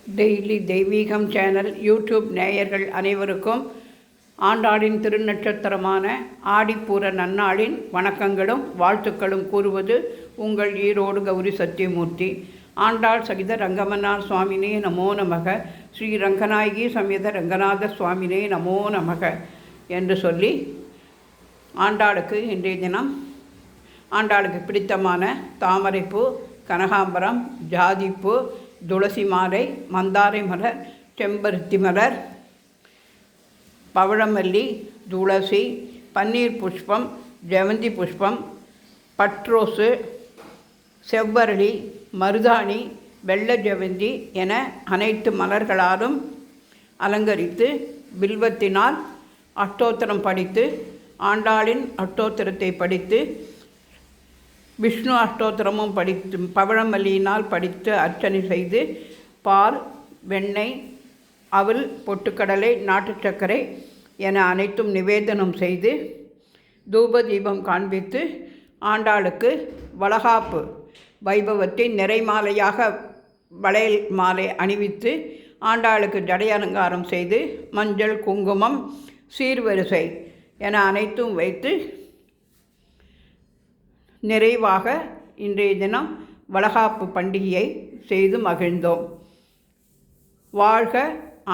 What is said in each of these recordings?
Daily தெய்வீகம் channel YouTube நேயர்கள் அனைவருக்கும் ஆண்டாளின் திருநட்சத்திரமான ஆடிப்பூர நன்னாளின் வணக்கங்களும் வாழ்த்துக்களும் கூறுவது உங்கள் ஈரோடு கௌரி சத்தியமூர்த்தி. ஆண்டாள் சகித ரங்கமன்னார் சுவாமினே நமோ நமக, ஸ்ரீ ரங்கநாயகி சமேத ரங்கநாத சுவாமினே நமோ நமக என்று சொல்லி ஆண்டாளுக்கு இன்றைய தினம் ஆண்டாளுக்கு பிடித்தமான தாமரைப்பூ, கனகாம்பரம், ஜாதிப்பூ, துளசி மாலை, மந்தாரை மலர், செம்பருத்தி மலர், பவழமல்லி, துளசி, பன்னீர் புஷ்பம், ஜெவந்தி புஷ்பம், பட்ரோசு, செவ்வரளி, மருதாணி, வெள்ளை ஜெவந்தி என அனைத்து மலர்களாலும் அலங்கரித்து பில்வத்தினால் அஷ்டோத்திரம் படித்து ஆண்டாளின் அஷ்டோத்திரத்தை படித்து விஷ்ணு அஷ்டோத்திரமும் படித்து பவழமல்லியினால் படித்து அர்ச்சனை செய்து பால், வெண்ணெய், அவல், பொட்டுக்கடலை, நாட்டு சர்க்கரை என அனைத்தும் நிவேதனம் செய்து தூப தீபம் காண்பித்து ஆண்டாளுக்கு வளகாப்பு வைபவத்தை நிறைமாலையாக வளையல் மாலை அணிவித்து ஆண்டாளுக்கு ஜடை அலங்காரம் செய்து மஞ்சள், குங்குமம், சீர்வரிசை என அனைத்தும் வைத்து நிறைவாக இன்றைய தினம் வளகாப்பு பண்டிகையை செய்து மகிழ்ந்தோம். வாழ்க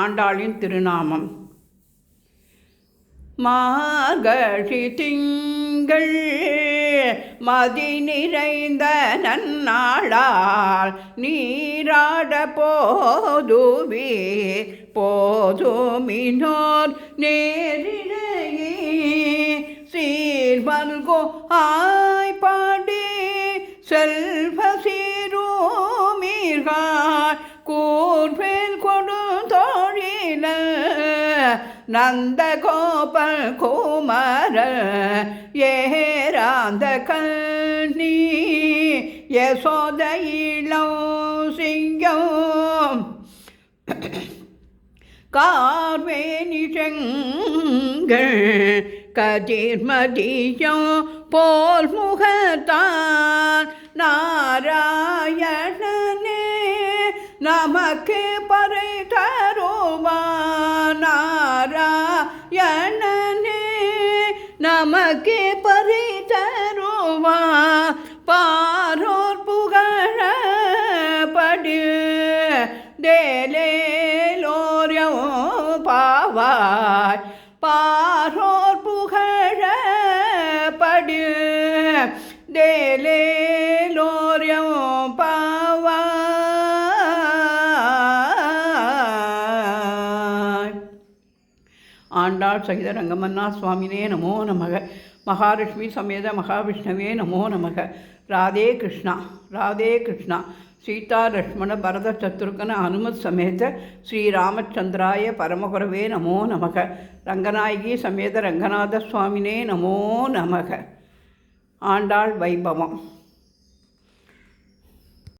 ஆண்டாளின் திருநாமம். மார்கழி திங்கள் மதி நிறைந்த நன்னாளால் நீராட போதுவீர் போதுமினோர் நேரிடையே சீர்மல்கோ ஆய்பாடி செல்வ சீரோமீர்கள் கூர்வேல் கொடு தோழில நந்த கோபல் குமர ஏராந்த கண்ணி யசோத இளம் சிங்கம் கார்வேணி செங்கள் கதிர்மதியம் போல் முகத்தான் நாராயணனே நமக்கு பறை தருவான். நாராயணனே நமக்கு பறை தருவான். பாரோர் புகழ படி தேலேலோரியம் பாவாய். பாரோர் புகழ படி தேலேலோரியம் பாவாய். ஆண்டாள் சகித ரங்கமன்னார் சுவாமினே நமோ நமக, மகாலட்சுமி சமேத மகாவிஷ்ணவே நமோ நமக. ராதே கிருஷ்ணா, ராதே கிருஷ்ணா. சீதா லக்ஷ்மண பரத சத்ருகன அனுமத் சமேத ஸ்ரீ ராமச்சந்திராய பரமகுரவே நமோ நமக. ரங்கநாயகி சமேத ரங்கநாத சுவாமினே நமோ நமக. ஆண்டாள் வைபவம்.